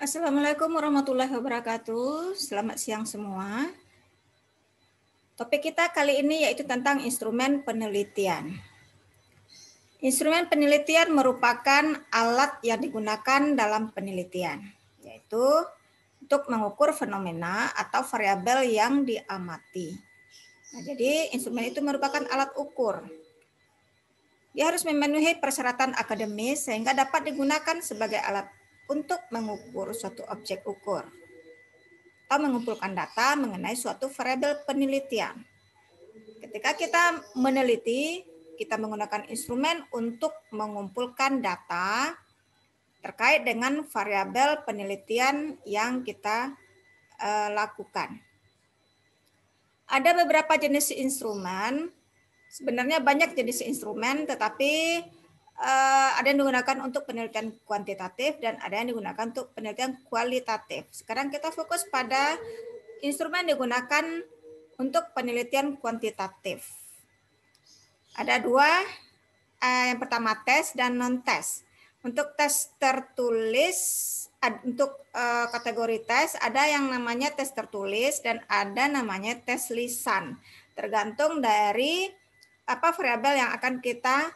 Assalamualaikum warahmatullahi wabarakatuh. Selamat siang semua. Topik kita kali ini yaitu tentang instrumen penelitian. Instrumen penelitian merupakan alat yang digunakan dalam penelitian, yaitu untuk mengukur fenomena atau variabel yang diamati. Nah, jadi instrumen itu merupakan alat ukur. Dia harus memenuhi persyaratan akademis sehingga dapat digunakan sebagai alat untuk mengukur suatu objek ukur atau mengumpulkan data mengenai suatu variabel penelitian. Ketika kita meneliti, kita menggunakan instrumen untuk mengumpulkan data terkait dengan variabel penelitian yang kita lakukan. Ada beberapa jenis instrumen. Sebenarnya banyak jenis instrumen, tetapi ada yang digunakan untuk penelitian kuantitatif dan ada yang digunakan untuk penelitian kualitatif. Sekarang kita fokus pada instrumen yang digunakan untuk penelitian kuantitatif. Ada dua, yang pertama tes dan non-tes. Untuk tes tertulis, untuk kategori tes ada yang namanya tes tertulis dan ada namanya tes lisan. Tergantung dari apa variabel yang akan kita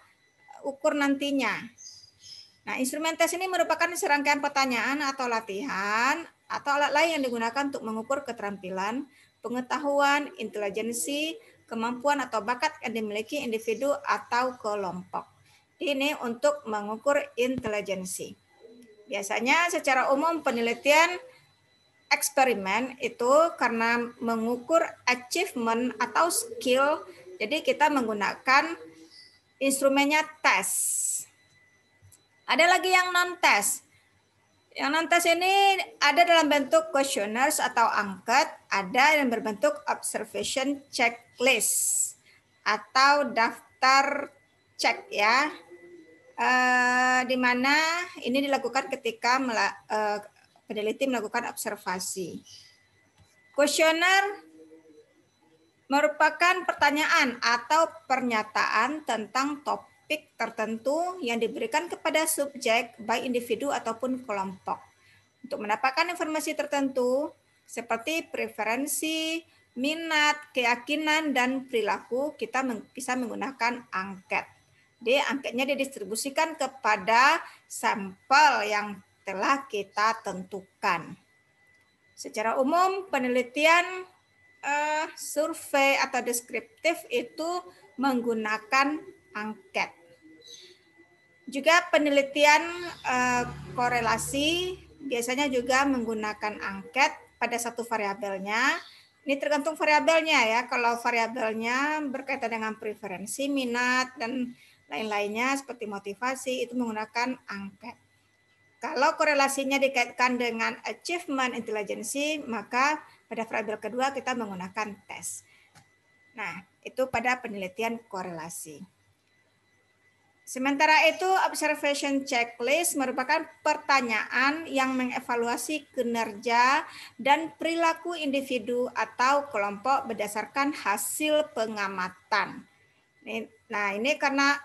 ukur nantinya. Nah, instrumen tes ini merupakan serangkaian pertanyaan atau latihan atau alat lain yang digunakan untuk mengukur keterampilan, pengetahuan, intelijensi, kemampuan atau bakat yang dimiliki individu atau kelompok. Ini untuk mengukur intelijensi. Biasanya secara umum penelitian eksperimen itu karena mengukur achievement atau skill, jadi kita menggunakan instrumennya tes. Ada lagi yang non-tes. Yang non-tes ini ada dalam bentuk questionnaires atau angket, ada yang berbentuk observation checklist atau daftar cek ya, di mana ini dilakukan ketika peneliti melakukan observasi. Kuesioner merupakan pertanyaan atau pernyataan tentang topik tertentu yang diberikan kepada subjek, baik individu ataupun kelompok. Untuk mendapatkan informasi tertentu seperti preferensi, minat, keyakinan, dan perilaku, kita bisa menggunakan angket. Jadi angketnya didistribusikan kepada sampel yang telah kita tentukan. Secara umum penelitian survei atau deskriptif itu menggunakan angket. Juga penelitian korelasi biasanya juga menggunakan angket pada satu variabelnya. Ini tergantung variabelnya ya. Kalau variabelnya berkaitan dengan preferensi, minat, dan lain-lainnya seperti motivasi, itu menggunakan angket. Kalau korelasinya dikaitkan dengan achievement intelijensi, maka pada variabel kedua kita menggunakan tes. Nah, itu pada penelitian korelasi. Sementara itu, observation checklist merupakan pertanyaan yang mengevaluasi kinerja dan perilaku individu atau kelompok berdasarkan hasil pengamatan. Nah, ini karena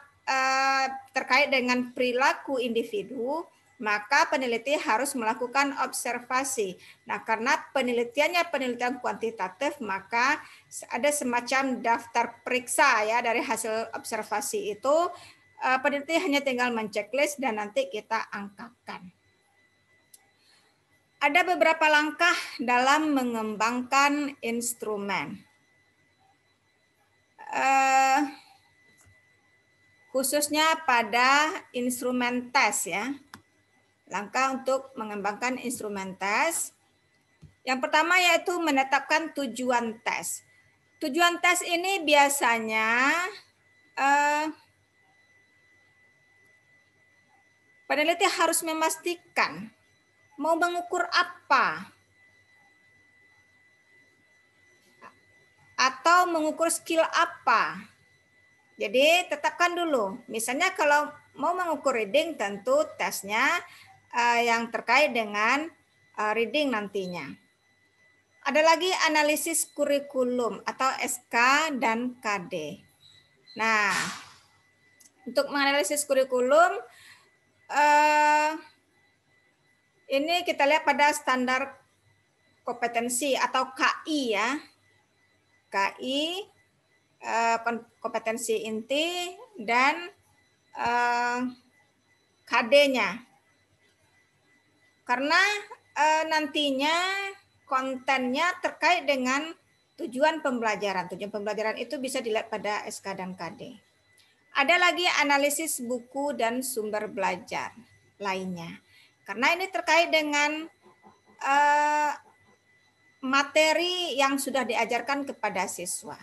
terkait dengan perilaku individu, maka peneliti harus melakukan observasi. Nah, karena penelitiannya penelitian kuantitatif, maka ada semacam daftar periksa ya dari hasil observasi itu. Peneliti hanya tinggal menceklis dan nanti kita angkatkan. Ada beberapa langkah dalam mengembangkan instrumen. Khususnya pada instrumen tes ya. Langkah untuk mengembangkan instrumen tes. Yang pertama yaitu menetapkan tujuan tes. Tujuan tes ini biasanya peneliti harus memastikan mau mengukur apa atau mengukur skill apa. Jadi tetapkan dulu. Misalnya kalau mau mengukur reading, tentu tesnya yang terkait dengan reading nantinya. Ada lagi analisis kurikulum atau SK dan KD. Nah, untuk menganalisis kurikulum Ini kita lihat pada standar kompetensi atau KI ya. KI, kompetensi inti, dan KD-nya. Karena nantinya kontennya terkait dengan tujuan pembelajaran. Tujuan pembelajaran itu bisa dilihat pada SK dan KD. Ada lagi analisis buku dan sumber belajar lainnya. Karena ini terkait dengan materi yang sudah diajarkan kepada siswa.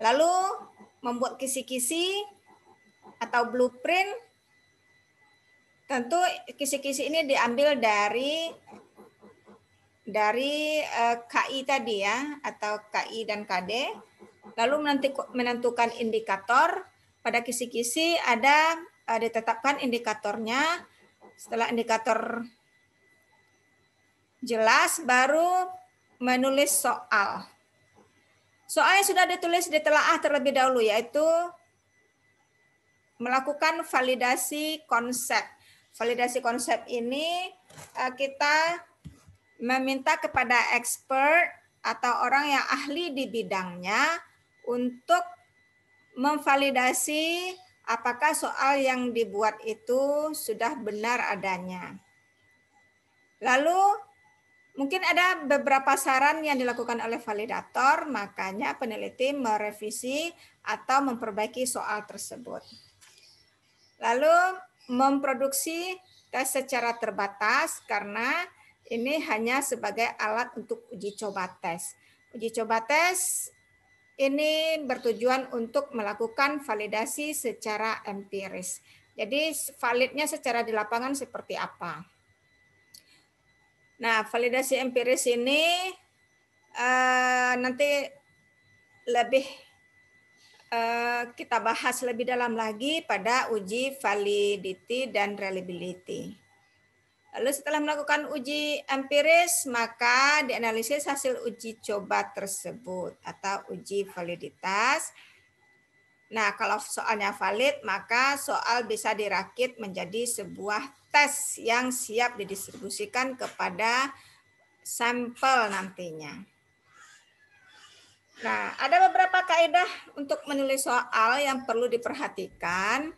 Lalu membuat kisi-kisi atau blueprint. Tentu kisi-kisi ini diambil dari KI tadi ya, atau KI dan KD. Lalu menentukan indikator. Pada kisi-kisi ada ditetapkan indikatornya. Setelah indikator jelas, baru menulis soal. Soalnya sudah ditulis, ditelaah terlebih dahulu, yaitu melakukan validasi konsep. Validasi konsep ini kita meminta kepada expert atau orang yang ahli di bidangnya untuk memvalidasi apakah soal yang dibuat itu sudah benar adanya. Lalu mungkin ada beberapa saran yang dilakukan oleh validator, makanya peneliti merevisi atau memperbaiki soal tersebut. Lalu memproduksi tes secara terbatas karena ini hanya sebagai alat untuk uji coba tes. Uji coba tes ini bertujuan untuk melakukan validasi secara empiris. Jadi validnya secara di lapangan seperti apa. Nah, validasi empiris ini nanti lebih kita bahas lebih dalam lagi pada uji validity dan reliability. Lalu setelah melakukan uji empiris, maka dianalisis hasil uji coba tersebut atau uji validitas. Nah, kalau soalnya valid, maka soal bisa dirakit menjadi sebuah tes yang siap didistribusikan kepada sampel nantinya. Nah, ada beberapa kaidah untuk menulis soal yang perlu diperhatikan.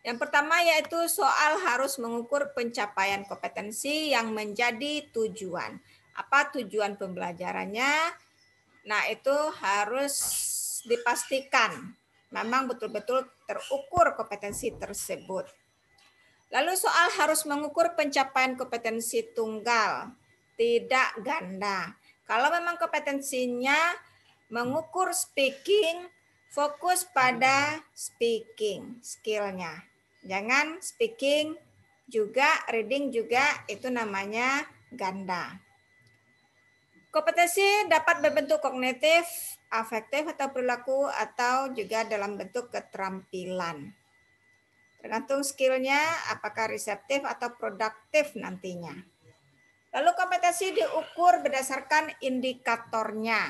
Yang pertama yaitu soal harus mengukur pencapaian kompetensi yang menjadi tujuan. Apa tujuan pembelajarannya? Nah, itu harus dipastikan memang betul-betul terukur kompetensi tersebut. Lalu soal harus mengukur pencapaian kompetensi tunggal, tidak ganda. Kalau memang kompetensinya mengukur speaking, fokus pada speaking skill-nya. Jangan speaking juga, reading juga, itu namanya ganda. Kompetensi dapat berbentuk kognitif, afektif atau perilaku, atau juga dalam bentuk keterampilan. Tergantung skill-nya, apakah reseptif atau produktif nantinya. Lalu kompetensi diukur berdasarkan indikatornya.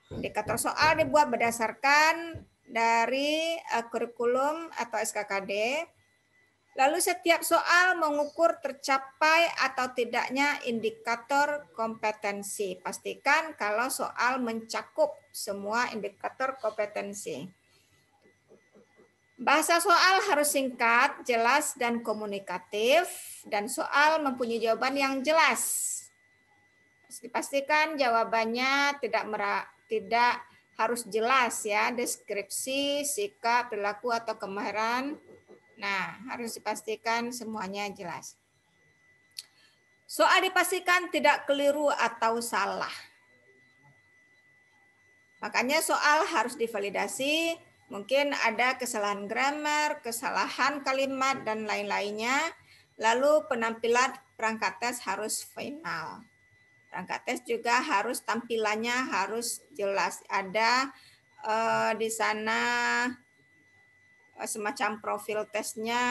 Indikator soal dibuat berdasarkan dari kurikulum atau SKKD. Lalu setiap soal mengukur tercapai atau tidaknya indikator kompetensi. Pastikan kalau soal mencakup semua indikator kompetensi. Bahasa soal harus singkat, jelas, dan komunikatif. Dan soal mempunyai jawaban yang jelas. Dipastikan jawabannya tidak harus jelas ya, deskripsi, sikap, perilaku atau kemahiran. Nah, harus dipastikan semuanya jelas. Soal dipastikan tidak keliru atau salah. Makanya soal harus divalidasi, mungkin ada kesalahan grammar, kesalahan kalimat, dan lain-lainnya. Lalu penampilan perangkat tes harus final. Perangkat tes juga harus tampilannya harus jelas. Ada di sana semacam profil tesnya,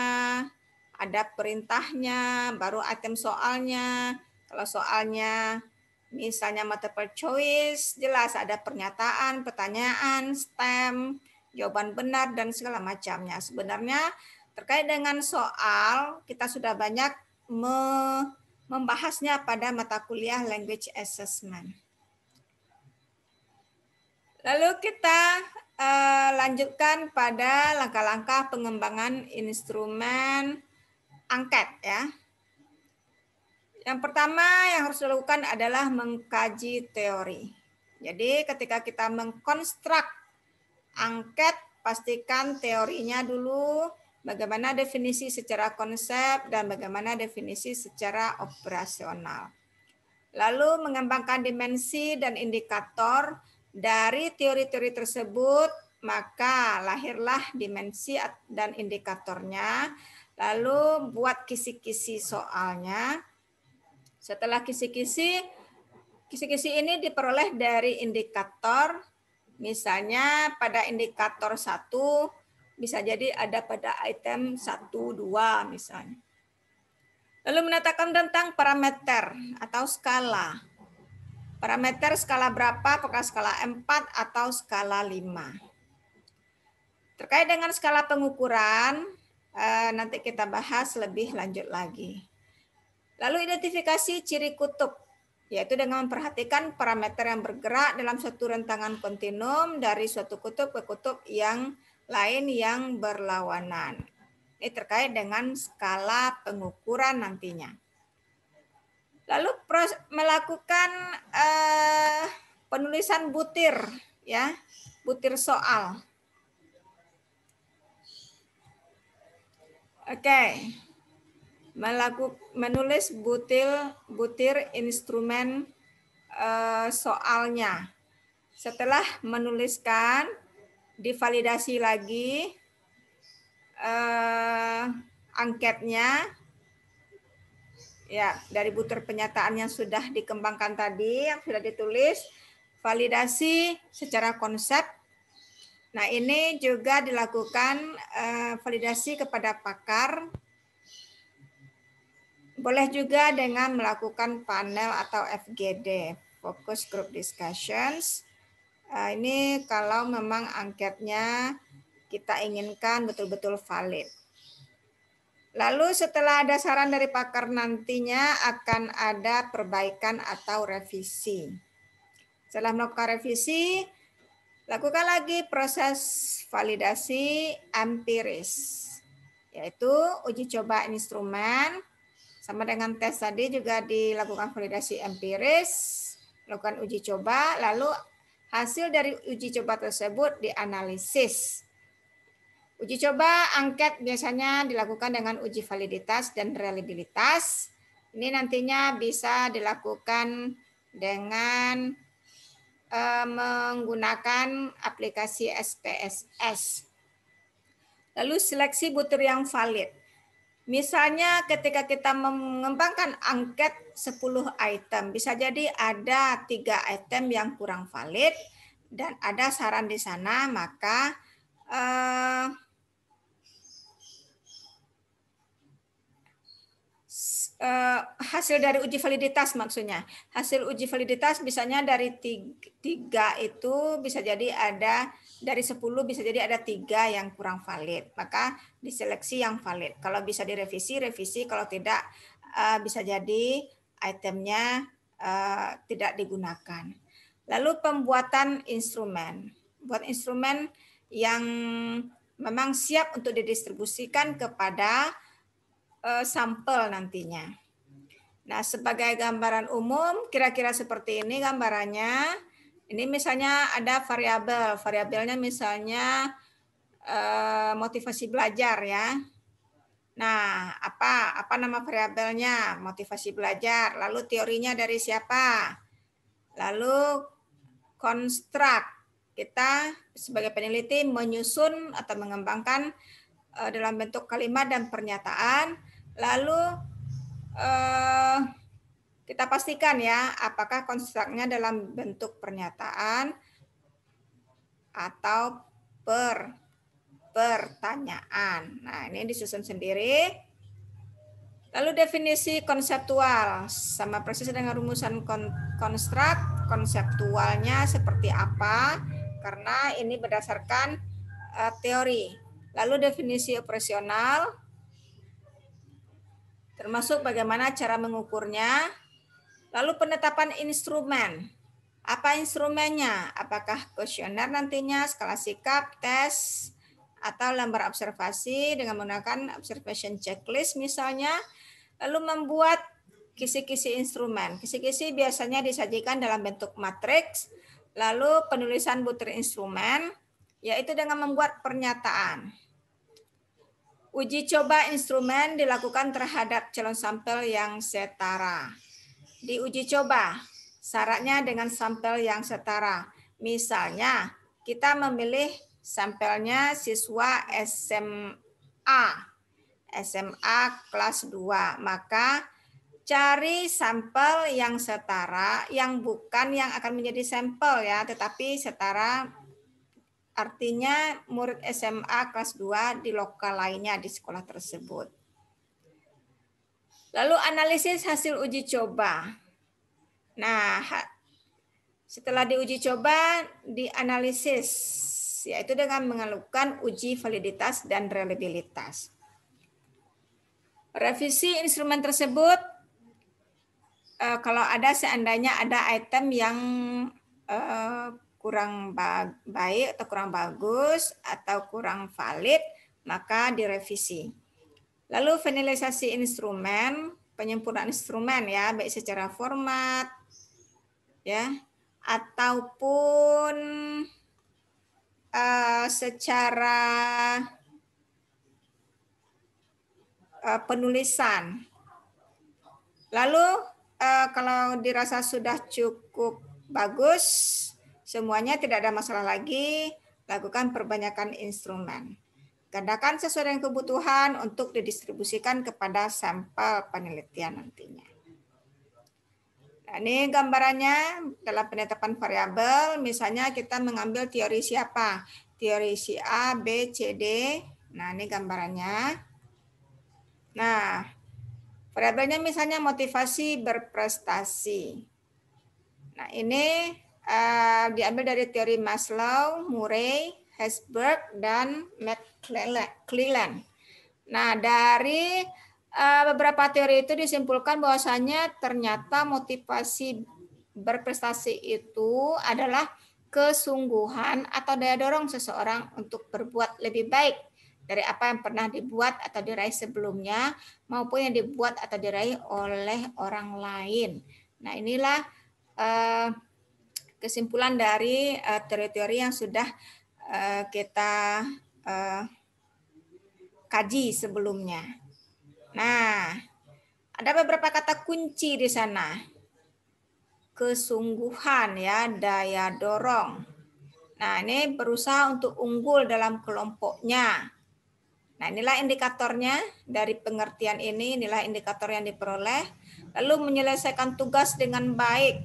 ada perintahnya, baru item soalnya. Kalau soalnya misalnya multiple choice, jelas ada pernyataan, pertanyaan, stem, jawaban benar, dan segala macamnya. Sebenarnya terkait dengan soal, kita sudah banyak membahasnya pada mata kuliah Language Assessment. Lalu kita lanjutkan pada langkah-langkah pengembangan instrumen angket ya. Yang pertama yang harus dilakukan adalah mengkaji teori. Jadi ketika kita mengkonstruk angket, pastikan teorinya dulu, bagaimana definisi secara konsep dan bagaimana definisi secara operasional. Lalu mengembangkan dimensi dan indikator dari teori-teori tersebut, maka lahirlah dimensi dan indikatornya. Lalu buat kisi-kisi soalnya. Setelah kisi-kisi ini diperoleh dari indikator. Misalnya pada indikator 1 bisa jadi ada pada item 1, 2 misalnya. Lalu menetapkan tentang parameter atau skala. Parameter skala berapa? Apakah skala 4 atau skala 5? Terkait dengan skala pengukuran, nanti kita bahas lebih lanjut lagi. Lalu identifikasi ciri kutub, yaitu dengan memperhatikan parameter yang bergerak dalam suatu rentangan kontinum dari suatu kutub ke kutub yang lain yang berlawanan. Ini terkait dengan skala pengukuran nantinya. Lalu melakukan penulisan butir, ya, butir soal. Oke. Menulis butir instrumen soalnya. Setelah menuliskan, divalidasi lagi angketnya ya dari butir penyataan yang sudah dikembangkan tadi, yang sudah ditulis, validasi secara konsep. Nah, ini juga dilakukan validasi kepada pakar. Boleh juga dengan melakukan panel atau FGD, Focus Group Discussions. Ini kalau memang angketnya kita inginkan betul-betul valid. Lalu setelah ada saran dari pakar nantinya akan ada perbaikan atau revisi. Setelah melakukan revisi, lakukan lagi proses validasi empiris, yaitu uji coba instrumen. Sama dengan tes tadi juga dilakukan validasi empiris, lakukan uji coba, lalu hasil dari uji coba tersebut dianalisis. Uji coba angket biasanya dilakukan dengan uji validitas dan reliabilitas. Ini nantinya bisa dilakukan dengan menggunakan aplikasi SPSS. Lalu seleksi butir yang valid. Misalnya ketika kita mengembangkan angket 10 item, bisa jadi ada 3 item yang kurang valid dan ada saran di sana, maka hasil dari uji validitas maksudnya. Hasil uji validitas misalnya dari 3 itu bisa jadi ada, dari 10 bisa jadi ada 3 yang kurang valid. Maka diseleksi yang valid. Kalau bisa direvisi, revisi. Kalau tidak, bisa jadi itemnya tidak digunakan. Lalu pembuatan instrumen. Buat instrumen yang memang siap untuk didistribusikan kepada sampel nantinya. Nah, sebagai gambaran umum, kira-kira seperti ini gambarannya. Ini misalnya ada variabel, variabelnya misalnya motivasi belajar ya. Nah, apa nama variabelnya? Motivasi belajar. Lalu teorinya dari siapa? Lalu konstruk. Kita sebagai peneliti menyusun atau mengembangkan dalam bentuk kalimat dan pernyataan. Lalu kita pastikan ya, apakah konstruknya dalam bentuk pernyataan atau pertanyaan. Nah, ini disusun sendiri. Lalu definisi konseptual, sama persis dengan rumusan konstruk, konseptualnya seperti apa, karena ini berdasarkan teori. Lalu definisi operasional, termasuk bagaimana cara mengukurnya. Lalu penetapan instrumen. Apa instrumennya? Apakah kuesioner nantinya, skala sikap, tes, atau lembar observasi dengan menggunakan observation checklist misalnya. Lalu membuat kisi-kisi instrumen. Kisi-kisi biasanya disajikan dalam bentuk matriks. Lalu penulisan butir instrumen, yaitu dengan membuat pernyataan. Uji coba instrumen dilakukan terhadap calon sampel yang setara. Di uji coba, syaratnya dengan sampel yang setara. Misalnya, kita memilih sampelnya siswa SMA kelas 2, maka cari sampel yang setara, yang bukan yang akan menjadi sampel ya, tetapi setara artinya murid SMA kelas 2 di lokal lainnya di sekolah tersebut. Lalu analisis hasil uji coba. Nah, setelah diuji coba, dianalisis, yaitu dengan melakukan uji validitas dan reliabilitas. Revisi instrumen tersebut, kalau ada seandainya ada item yang kurang baik atau kurang bagus atau kurang valid, maka direvisi. Lalu finalisasi instrumen, penyempurnaan instrumen ya, baik secara format ya ataupun secara penulisan. Lalu kalau dirasa sudah cukup bagus, semuanya tidak ada masalah lagi, lakukan perbanyakan instrumen. Gandakan sesuai dengan kebutuhan untuk didistribusikan kepada sampel penelitian nantinya. Nah, ini gambarannya dalam penetapan variabel, misalnya kita mengambil teori siapa? Teori si A, B, C, D. Nah, ini gambarannya. Nah, variabelnya misalnya motivasi berprestasi. Nah, ini diambil dari teori Maslow, Murray, Herzberg, dan McClelland. Nah, dari beberapa teori itu disimpulkan bahwasanya ternyata motivasi berprestasi itu adalah kesungguhan atau daya dorong seseorang untuk berbuat lebih baik dari apa yang pernah dibuat atau diraih sebelumnya maupun yang dibuat atau diraih oleh orang lain. Nah, inilah kesimpulan dari teori-teori yang sudah kita kaji sebelumnya. Nah, ada beberapa kata kunci di sana. Kesungguhan ya, daya dorong. Nah, ini berusaha untuk unggul dalam kelompoknya. Nah, inilah indikatornya dari pengertian ini, inilah indikator yang diperoleh. Lalu menyelesaikan tugas dengan baik.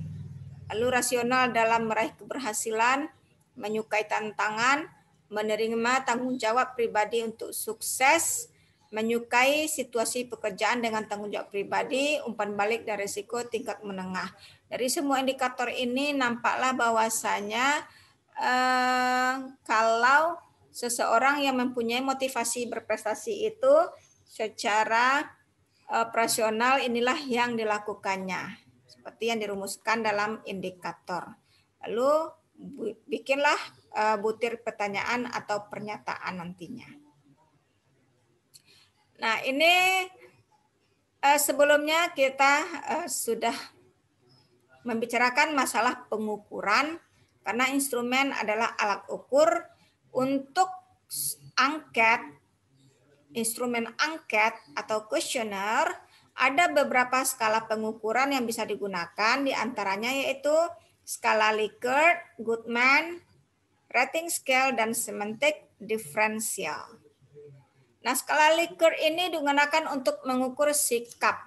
Lalu rasional dalam meraih keberhasilan, menyukai tantangan, menerima tanggung jawab pribadi untuk sukses, menyukai situasi pekerjaan dengan tanggung jawab pribadi, umpan balik dan risiko tingkat menengah. Dari semua indikator ini nampaklah bahwasanya kalau seseorang yang mempunyai motivasi berprestasi itu secara operasional inilah yang dilakukannya. Seperti yang dirumuskan dalam indikator. Lalu bikinlah butir pertanyaan atau pernyataan nantinya. Nah, ini sebelumnya kita sudah membicarakan masalah pengukuran karena instrumen adalah alat ukur untuk angket, instrumen angket atau kuesioner. Ada beberapa skala pengukuran yang bisa digunakan, diantaranya yaitu skala Likert, Goodman, rating scale, dan semantic differential. Nah, skala Likert ini digunakan untuk mengukur sikap,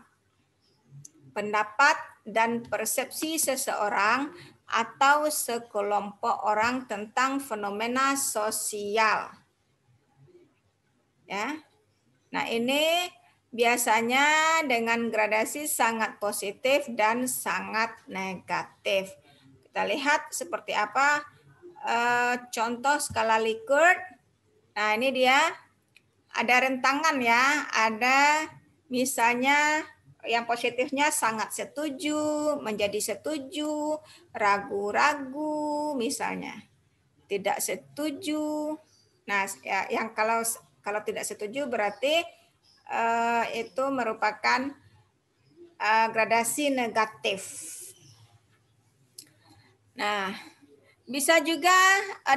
pendapat, dan persepsi seseorang atau sekelompok orang tentang fenomena sosial. Ya. Nah, ini biasanya dengan gradasi sangat positif dan sangat negatif. Kita lihat seperti apa contoh skala Likert. Nah, ini dia ada rentangan ya, ada Misalnya yang positifnya sangat setuju, menjadi setuju, ragu-ragu misalnya. Tidak setuju. Nah, yang kalau tidak setuju berarti itu merupakan gradasi negatif. Nah, bisa juga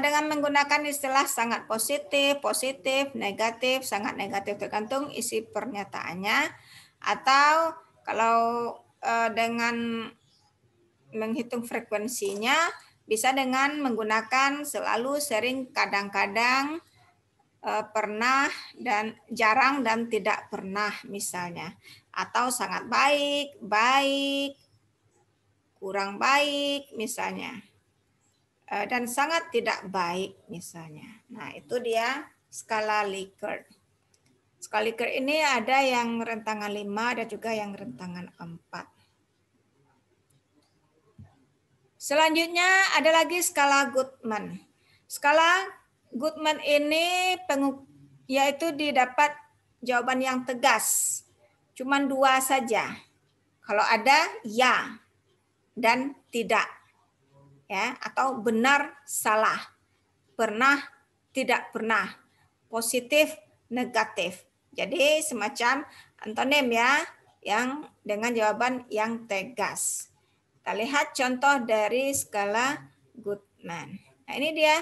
dengan menggunakan istilah sangat positif, positif, negatif, sangat negatif, tergantung isi pernyataannya. Atau kalau dengan menghitung frekuensinya, bisa dengan menggunakan selalu, sering, kadang-kadang, pernah, dan jarang, dan tidak pernah misalnya. Atau sangat baik, baik, kurang baik misalnya. Dan sangat tidak baik misalnya. Nah, itu dia skala Likert. Skala Likert ini ada yang rentangan 5, ada juga yang rentangan 4. Selanjutnya ada lagi skala Goodman. Skala Goodman ini yaitu didapat jawaban yang tegas. Cuman 2 saja. Kalau ada ya dan tidak. Ya, atau benar salah, pernah tidak pernah, positif negatif. Jadi semacam antonim ya, yang dengan jawaban yang tegas. Kita lihat contoh dari skala Goodman. Nah, ini dia.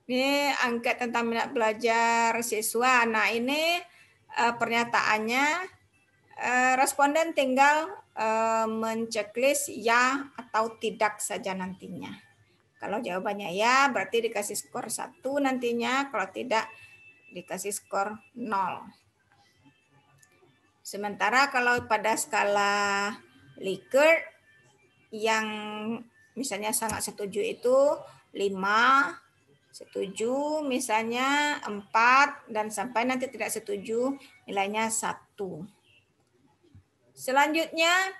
Ini angket tentang minat belajar siswa. Nah, ini pernyataannya responden tinggal menceklis ya atau tidak saja nantinya. Kalau jawabannya ya, berarti dikasih skor 1 nantinya. Kalau tidak, dikasih skor 0. Sementara kalau pada skala Likert, yang misalnya sangat setuju itu 5, setuju misalnya 4, dan sampai nanti tidak setuju nilainya 1. Selanjutnya,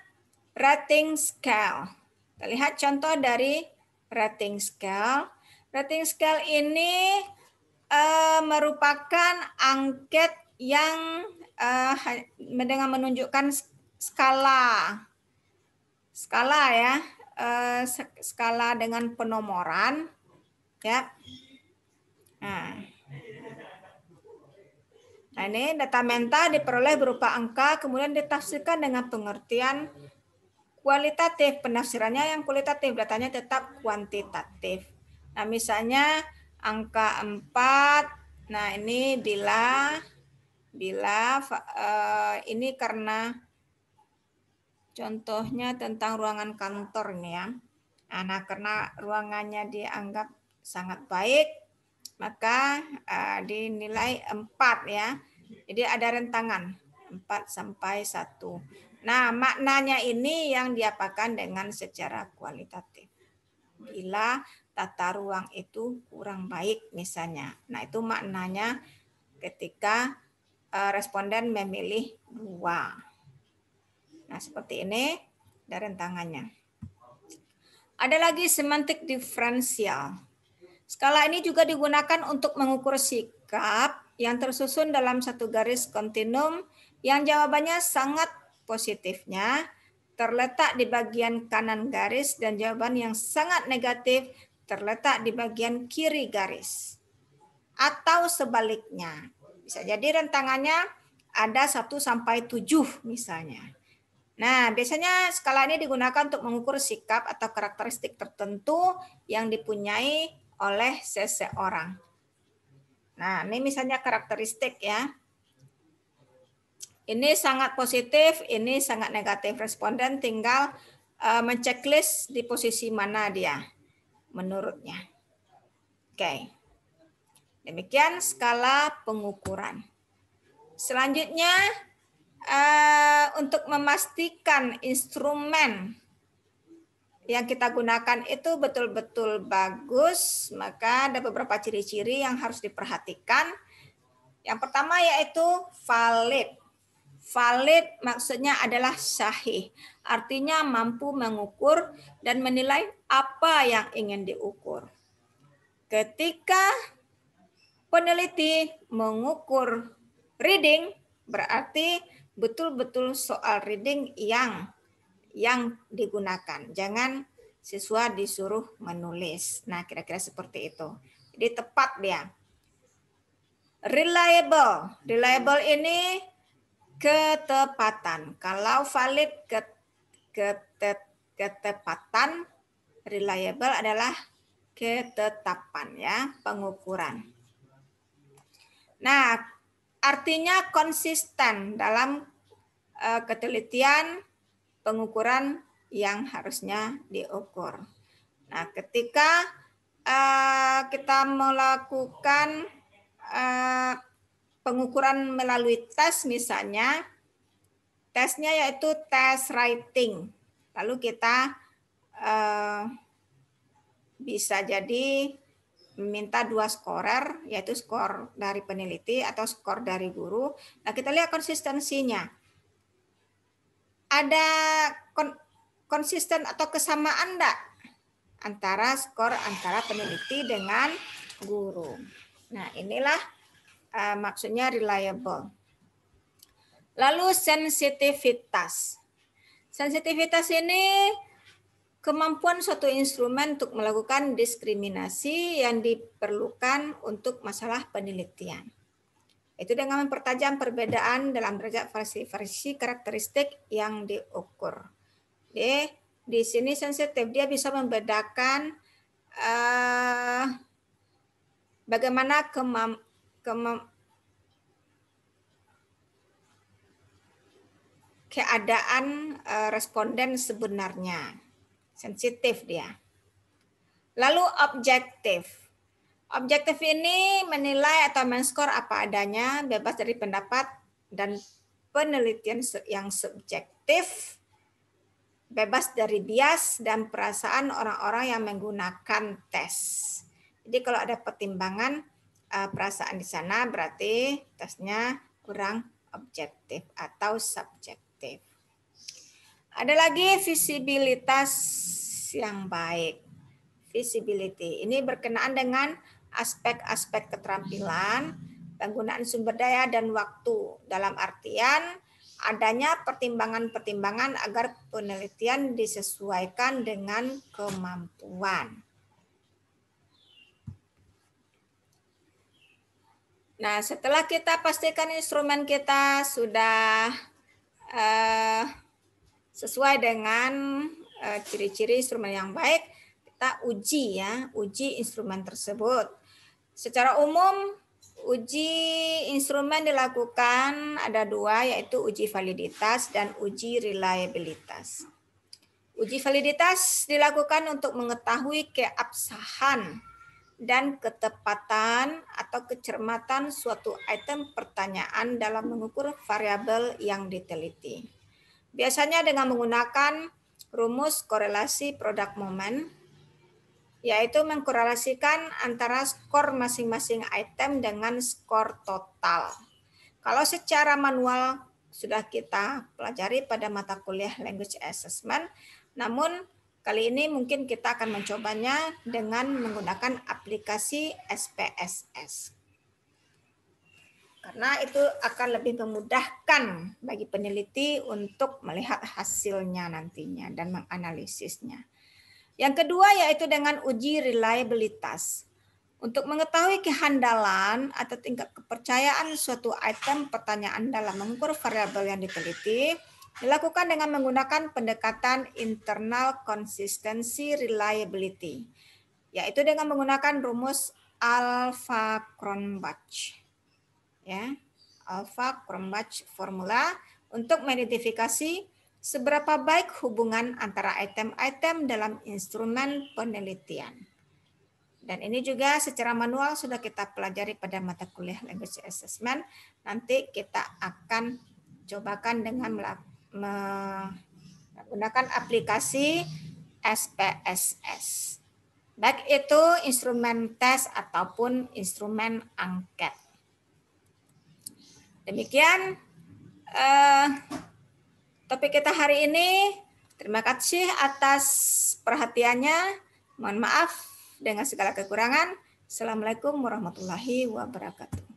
rating scale. Kita lihat contoh dari rating scale. Rating scale ini merupakan angket yang dengan menunjukkan skala ya, skala dengan penomoran ya. Nah, ini data menta diperoleh berupa angka, kemudian ditafsirkan dengan pengertian kualitatif. Penafsirannya yang kualitatif, datanya tetap kuantitatif. Nah, misalnya angka 4, nah ini bila ini karena contohnya tentang ruangan kantor ini ya. Nah, karena ruangannya dianggap sangat baik, maka dinilai 4 ya. Jadi ada rentangan 4 sampai 1. Nah, maknanya ini yang diapakan dengan secara kualitatif. Bila tata ruang itu kurang baik misalnya. Nah, itu maknanya ketika responden memilih 2. Nah, seperti ini ada rentangannya. Ada lagi semantik diferensial. Skala ini juga digunakan untuk mengukur sikap yang tersusun dalam satu garis kontinum yang jawabannya sangat positifnya terletak di bagian kanan garis dan jawaban yang sangat negatif terletak di bagian kiri garis. Atau sebaliknya. Bisa jadi rentangannya ada 1 sampai 7 misalnya. Nah, biasanya skala ini digunakan untuk mengukur sikap atau karakteristik tertentu yang dipunyai oleh seseorang. Nah, ini misalnya karakteristik ya. Ini sangat positif, ini sangat negatif. Responden tinggal menceklis di posisi mana dia menurutnya. Oke. Demikian skala pengukuran. Selanjutnya, untuk memastikan instrumen yang kita gunakan itu betul-betul bagus, maka ada beberapa ciri-ciri yang harus diperhatikan. Yang pertama yaitu valid. Valid maksudnya adalah sahih, artinya mampu mengukur dan menilai apa yang ingin diukur. Ketika peneliti mengukur reading, Berarti betul-betul soal reading yang digunakan. Jangan siswa disuruh menulis. Nah, kira-kira seperti itu. Jadi tepat dia. Reliable. Reliable ini ketepatan. Kalau valid ketepatan, reliable adalah ketetapan ya, pengukuran. Nah, artinya konsisten dalam ketelitian pengukuran yang harusnya diukur. Nah, ketika kita melakukan pengukuran melalui tes misalnya, tesnya yaitu tes writing. Lalu kita bisa jadi meminta 2 skorer, yaitu skor dari peneliti atau skor dari guru. Nah, kita lihat konsistensinya. Ada konsisten atau kesamaan enggak antara skor antara peneliti dengan guru. Nah, inilah maksudnya reliable. Lalu sensitivitas. Sensitivitas ini kemampuan suatu instrumen untuk melakukan diskriminasi yang diperlukan untuk masalah penelitian. Itu dengan mempertajam perbedaan dalam derajat variasi karakteristik yang diukur. Jadi, di sini sensitif, dia bisa membedakan bagaimana keadaan responden sebenarnya. Sensitif dia. Lalu objektif. Objektif ini menilai atau men-skor apa adanya, bebas dari pendapat dan penelitian yang subjektif, bebas dari bias dan perasaan orang-orang yang menggunakan tes. Jadi kalau ada pertimbangan perasaan di sana, berarti tesnya kurang objektif atau subjektif. Ada lagi visibilitas yang baik. Visibility ini berkenaan dengan aspek-aspek keterampilan, penggunaan sumber daya dan waktu. Dalam artian adanya pertimbangan-pertimbangan agar penelitian disesuaikan dengan kemampuan. Nah, setelah kita pastikan instrumen kita sudah sesuai dengan ciri-ciri instrumen yang baik, kita uji ya, uji instrumen tersebut. Secara umum, uji instrumen dilakukan ada 2, yaitu uji validitas dan uji reliabilitas. Uji validitas dilakukan untuk mengetahui keabsahan dan ketepatan atau kecermatan suatu item pertanyaan dalam mengukur variabel yang diteliti. Biasanya dengan menggunakan rumus korelasi product moment, yaitu mengkorelasikan antara skor masing-masing item dengan skor total. Kalau secara manual sudah kita pelajari pada mata kuliah Language Assessment, namun kali ini mungkin kita akan mencobanya dengan menggunakan aplikasi SPSS. Karena itu akan lebih memudahkan bagi peneliti untuk melihat hasilnya nantinya dan menganalisisnya. Yang kedua yaitu dengan uji reliabilitas. Untuk mengetahui kehandalan atau tingkat kepercayaan suatu item pertanyaan dalam mengukur variabel yang diteliti, dilakukan dengan menggunakan pendekatan internal consistency reliability, yaitu dengan menggunakan rumus Alpha-Cronbach. Ya, Alpha-Cronbach formula untuk mengidentifikasi seberapa baik hubungan antara item-item dalam instrumen penelitian. Dan ini juga secara manual sudah kita pelajari pada mata kuliah Language Assessment. Nanti kita akan cobakan dengan menggunakan aplikasi SPSS. Baik itu instrumen tes ataupun instrumen angket. Demikian topik kita hari ini. Terima kasih atas perhatiannya. Mohon maaf dengan segala kekurangan. Assalamualaikum warahmatullahi wabarakatuh.